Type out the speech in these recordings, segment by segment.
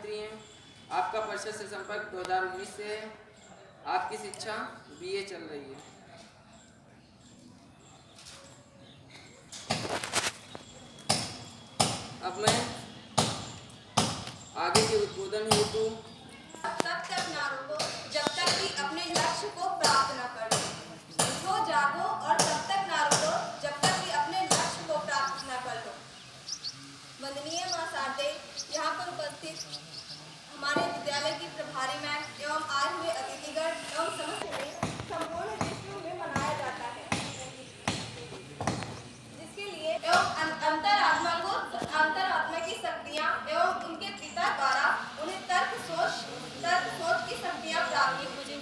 मंत्री हैं। आपका परिषद से संपर्क 2019 से है। आपकी शिक्षा BA चल रही है। अब मैं आगे के उद्बोधन हेतु तब तक ना रुको जब तक कि अपने लक्ष्य को प्राप्त न कर लो। उठो जागो और तब तक ना रुको जब तक कि अपने लक्ष्य को प्राप्त न कर लो। वंदनीय महासाटे, यहाँ पर उपस्थित हमारे विद्यालय की प्रभारी मैम एवं आए हुए अतिथिगण एवं समस्त संपूर्ण विश्व में मनाया जाता है, जिसके लिए एवं अंतरात्मा की शक्तियाँ एवं उनके पिता द्वारा उन्हें तर्क सोच की शक्तियाँ प्राप्त हुई।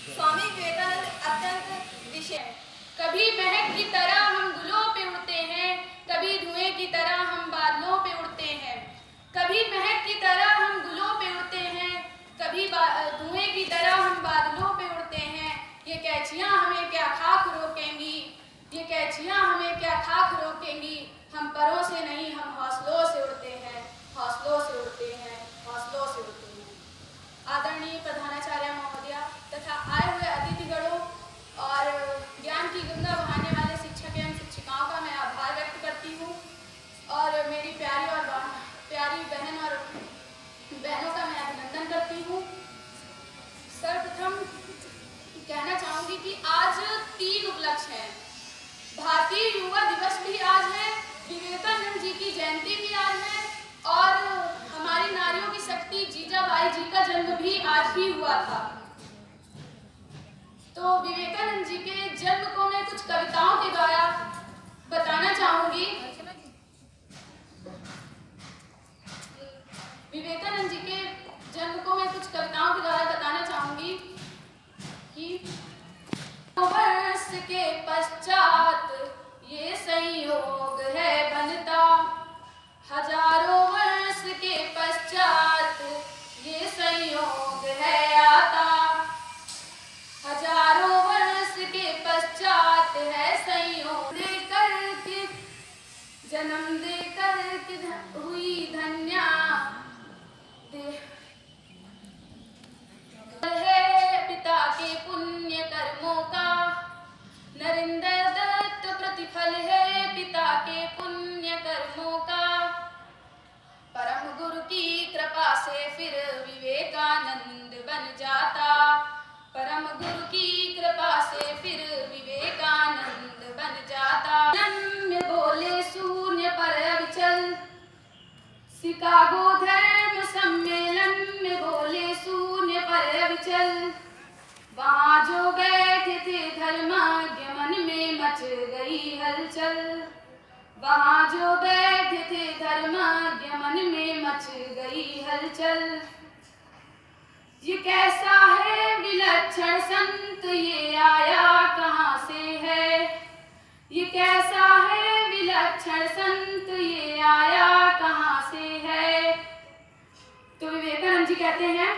स्वामी विवेकानंद अत्यंत विशेष। कभी महक की तरह हम गुलों पे उड़ते हैं, कभी धुएं की तरह हम बादलों पे उड़ते हैं। कभी महक की तरह हम गुलों पे उड़ते हैं, कभी धुएं की तरह हम बादलों पे उड़ते हैं। ये कैचियाँ हमें क्या खाक रोकेंगी, ये कैचियाँ हमें क्या खाक रोकेंगी। हम परों से नहीं, हम हौसलों से उड़ते हैं, हौसलों से उड़ते हैं, हौसलों से उड़ते हैं। आदरणीय प्रधानाचार्य महोदया तथा आए हुए अतिथिगणों और ज्ञान की गंगा बहाने वाले शिक्षक एवं शिक्षिकाओं का मैं आभार व्यक्त करती हूँ और मेरी प्यारी बहनों का मैं अभिनंदन करती हूँ। सर्वप्रथम कहना चाहूँगी कि आज 3 उपलक्ष्य हैं। भारतीय युवा दिवस भी आज है, विवेकानंद जी की जयंती भी आज है और हमारी नारियों की शक्ति जीजाबाई जी का जन्म भी आज ही हुआ था। तो विवेकानंद जी के जन्म को मैं कुछ कविताओं के द्वारा बताना चाहूंगी। विवेकानंद जी के जन्म को मैं कुछ कविताओं के द्वारा बताना चाहूंगी कि वर्ष के पश्चात ये संयोग है बनता, हजारों वर्ष के पश्चात ये संयोग है आता, हजारों वर्ष के पश्चात है संयोग देकर के जन्म देकर के हुई धन्या है पिता के पुण्य कर्मों का, नरेंद्र दत्त प्रतिफल है पिता के पुण्य कर्मों का। परम गुरु की कृपा से फिर विवेकानंद बन जाता, परम गुरु की कृपा से फिर विवेकानंद बन जाता। में बोले शून्य पर अविचल, शिकागो धर्म सम्मेलन में बोले शून्य पर अविचल। वहाँ जो बैठे थे धर्मज्ञ मन में मच गई हलचल, वहाँ जो बैठे थे धर्मज्ञ मन में मच गई हलचल। ये कैसा है विलक्षण संत, ये आया कहाँ से है, ये कैसा है विलक्षण संत, ये आया कहाँ से है। तो विवेकानंद जी कहते हैं,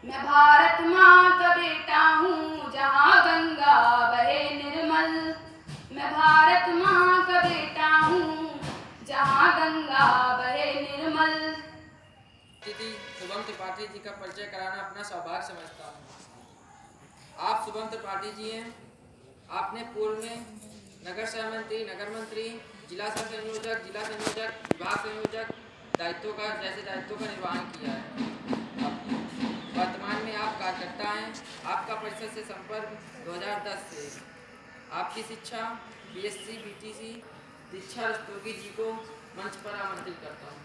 मैं भारत माँ का बेटा हूँ जहाँ गंगा बहे निर्मल, मैं भारत माँ का बेटा हूँ जहाँ गंगा बहे निर्मल। दीदी शुभम त्रिपाठी जी का परिचय कराना अपना सौभाग्य समझता हूँ। आप शुभम त्रिपाठी जी हैं। आपने पूर्व में नगर सह मंत्री, नगर मंत्री, जिला संयोजक, विभाग संयोजक दायित्वों का निर्वहन किया है। वर्तमान में आप कार्यकर्ता हैं। आपका परिषद से संपर्क 2010 से। आपकी शिक्षा BSc BTC दीक्षा रस्तोगी जी को मंच पर आमंत्रित करता हूँ।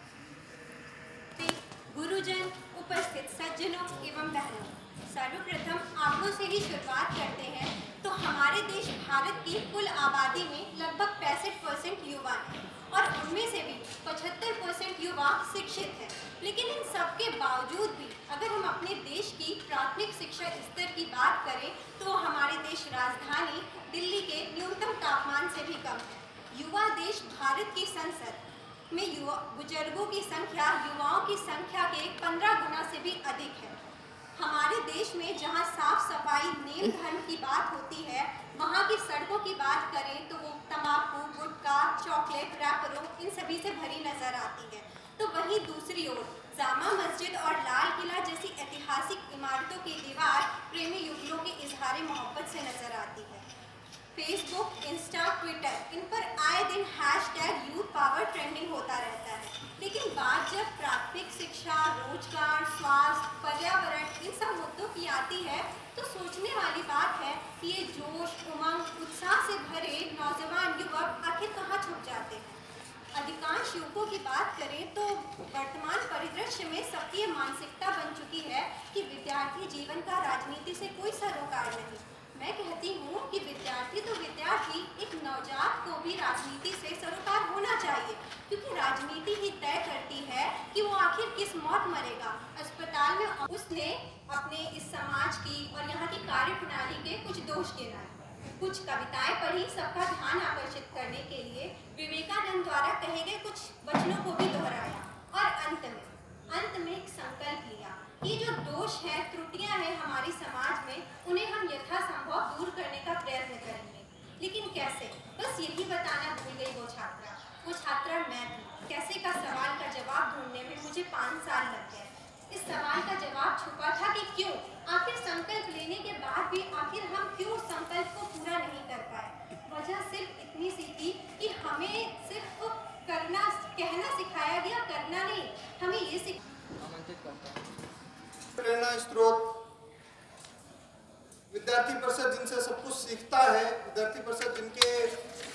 गुरुजन, उपस्थित सज्जनों एवं बहनों, सर्वप्रथम आप लोग से ही शुरुआत करते हैं। तो हमारे देश भारत की कुल आबादी में लगभग 65% युवा हैं और उनमें से भी 75% युवा शिक्षित हैं। लेकिन इन सब के बावजूद भी अगर हम अपने देश की प्राथमिक शिक्षा स्तर की बात करें तो हमारे देश राजधानी दिल्ली के न्यूनतम तापमान से भी कम है। युवा देश भारत की संसद में बुजुर्गों की संख्या युवाओं की संख्या के 15 गुना से भी अधिक है। हमारे देश में जहां साफ सफाई नेम धर्म की बात होती है, वहां की सड़कों की बात करें तो वो तंबाकू, गुटखा, चॉकलेट, रैपरों इन सभी से भरी नजर आती है। तो वहीं दूसरी ओर फेसबुक, इंस्टा, ट्विटर इन पर आए दिन हैशटैग यूथ पावर ट्रेंडिंग होता रहता है। लेकिन बात जब प्राथमिक शिक्षा, रोजगार, स्वास्थ्य, पर्यावरण इन सब मुद्दों की आती है तो सोचने वाली बात है कि ये जोश, उमंग, उत्साह से भरे नौजवान युवक आखिर कहाँ छुप जाते हैं। अधिकांश युवकों की बात करें तो वर्तमान परिदृश्य में सबकी मानसिकता बन चुकी है कि विद्यार्थी जीवन का राजनीति से कोई सरोकार नहीं। मैं कहती हूँ कि विद्यार्थी तो विद्यार्थी, एक नवजात को भी राजनीति से सरोकार होना चाहिए, क्योंकि राजनीति ही तय करती है कि वो आखिर किस मौत मरेगा। अस्पताल में उसने अपने इस समाज की और यहाँ की कार्य प्रणाली के कुछ दोष गिनाए, कुछ कविताएं पढ़ी, सबका ध्यान आकर्षित करने के लिए विवेकानंद द्वारा कहे गए कुछ वचनों को भी दोहराया और अंत में एक संकल्प लिया कि जो दोष है, त्रुटियां हैं हमारी समाज में, उन्हें हम यथासंभव दूर करने का प्रयत्न करेंगे। लेकिन कैसे? बस यही बताना भूल गई वो छात्रा मैं थी। कैसे का सवाल का जवाब ढूंढने में मुझे 5 साल लग गए। इस सवाल का जवाब छुपा था कि क्यों, आखिर संकल्प लेने के बाद भी आखिर हम क्यों संकल्प को पूरा नहीं कर पाए। वजह सिर्फ इतनी सी थी कि हमें सिर्फ कहना सिखाया गया, करना नहीं। हमें ये आमंत्रित करता हूं। प्रेरणा स्रोत विद्यार्थी परिषद जिनसे सब कुछ सीखता है, विद्यार्थी परिषद जिनके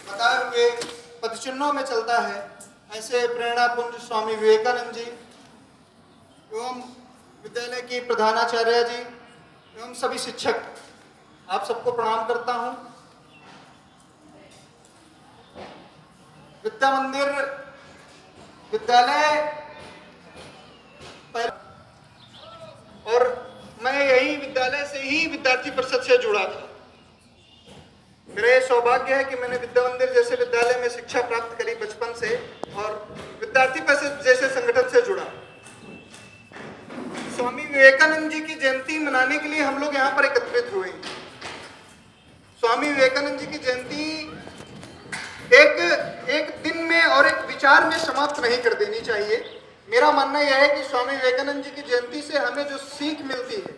बताए हुए पदचिन्हों में चलता है, ऐसे प्रेरणा पुंज स्वामी विवेकानंद जी एवं विद्यालय की प्रधानाचार्य जी एवं सभी शिक्षक, आप सबको प्रणाम करता हूं। विद्या मंदिर विद्यालय और मैं यही विद्यालय से ही विद्यार्थी परिषद से जुड़ा था। मेरा ये सौभाग्य है कि मैंने विद्या मंदिर जैसे विद्यालय में शिक्षा प्राप्त करी बचपन से और विद्यार्थी परिषद जैसे संगठन से जुड़ा। स्वामी विवेकानंद जी की जयंती मनाने के लिए हम लोग यहाँ पर एकत्रित हुए। स्वामी विवेकानंद जी की जयंती एक दिन में और एक विचार में समाप्त नहीं कर देनी चाहिए। मेरा मानना यह है कि स्वामी विवेकानंद जी की जयंती से हमें जो सीख मिलती है,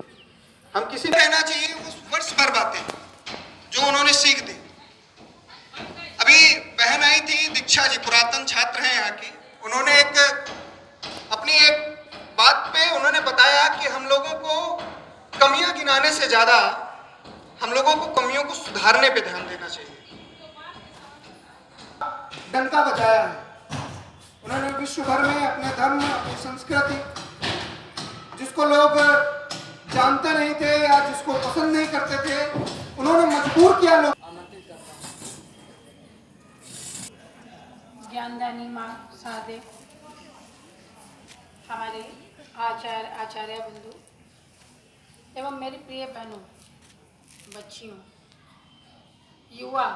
हम किसी कहना चाहिए उस वर्ष भर बातें जो उन्होंने सीख दी। अभी बहन आई थी दीक्षा जी, पुरातन छात्र हैं यहाँ की, उन्होंने अपनी एक बात पे उन्होंने बताया कि हम लोगों को कमियां गिनाने से ज्यादा हम लोगों को कमियों को सुधारने पे ध्यान देना चाहिए। डंका बजाया है उन्होंने विश्व भर में अपने धर्म, अपनी संस्कृति, जिसको लोग जानते नहीं थे या जिसको पसंद नहीं करते थे, उन्होंने मजबूर किया लोग। आमंत्रित करता हूं। ज्ञानदानी माँ सादे, हमारे आचार्य बंधु एवं मेरी प्रिय बहनों, बच्चियों, युवा,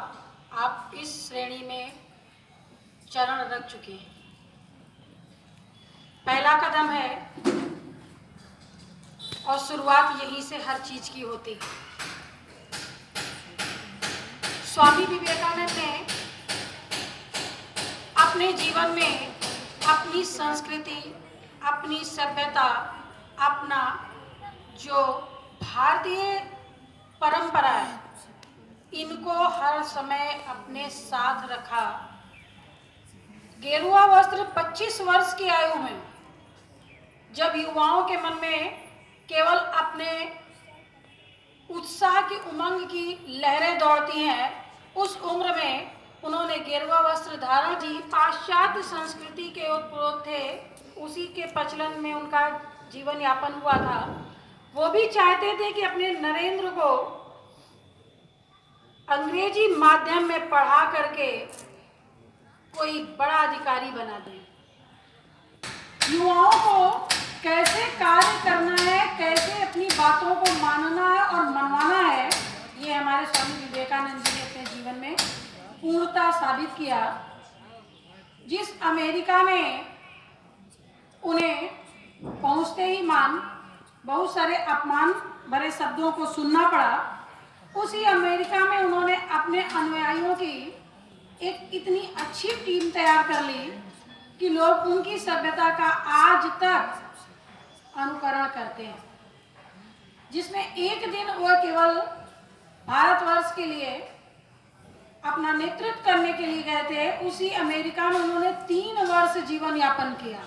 आप इस श्रेणी में चरण रख चुके हैं। पहला कदम है और शुरुआत यहीं से हर चीज की होती है। स्वामी विवेकानंद ने अपने जीवन में अपनी संस्कृति, अपनी सभ्यता, अपना जो भारतीय परंपरा है, इनको हर समय अपने साथ रखा। गेरुआ वस्त्र 25 वर्ष की आयु में जब युवाओं के मन में केवल अपने उत्साह की, उमंग की लहरें दौड़ती हैं, उस उम्र में उन्होंने गेरुआ वस्त्र धारण की। पाश्चात्य संस्कृति के उत्प्रोत थे, उसी के प्रचलन में उनका जीवन यापन हुआ था। वो भी चाहते थे कि अपने नरेंद्र को अंग्रेजी माध्यम में पढ़ा करके कोई बड़ा अधिकारी बना दें। युवाओं को कैसे कार्य करना है, कैसे अपनी बातों को मानना है और मनवाना है, ये हमारे स्वामी विवेकानंद जी ने अपने जीवन में पूर्णतः साबित किया। जिस अमेरिका में उन्हें पहुंचते ही बहुत सारे अपमान भरे शब्दों को सुनना पड़ा, उसी अमेरिका में उन्होंने अपने अनुयायियों की एक इतनी अच्छी टीम तैयार कर ली कि लोग उनकी सभ्यता का आज तक अनुकरण करते हैं। जिसमें एक दिन वो केवल भारतवर्ष के लिए अपना नेतृत्व करने के लिए गए थे, उसी अमेरिका में उन्होंने 3 वर्ष जीवन यापन किया।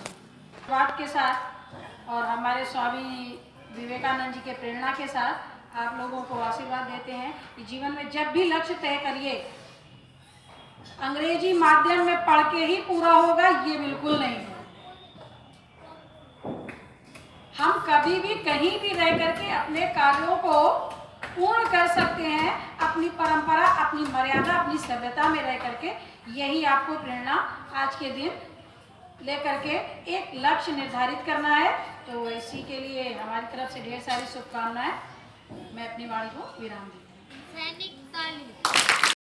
बात के साथ और हमारे स्वामी विवेकानंद जी के प्रेरणा के साथ आप लोगों को आशीर्वाद देते हैं कि जीवन में जब भी लक्ष्य तय करिए, अंग्रेजी माध्यम में पढ़ के ही पूरा होगा, ये बिल्कुल नहीं है। हम कभी भी कहीं भी रह करके अपने कार्यों को पूर्ण कर सकते हैं, अपनी परंपरा, अपनी मर्यादा, अपनी सभ्यता में रह करके। यही आपको प्रेरणा आज के दिन लेकर के एक लक्ष्य निर्धारित करना है। तो इसी के लिए हमारी तरफ से ढेर सारी शुभकामनाएं। मैं अपनी वाणी को विराम देती हूँ। सैनिक तालीम।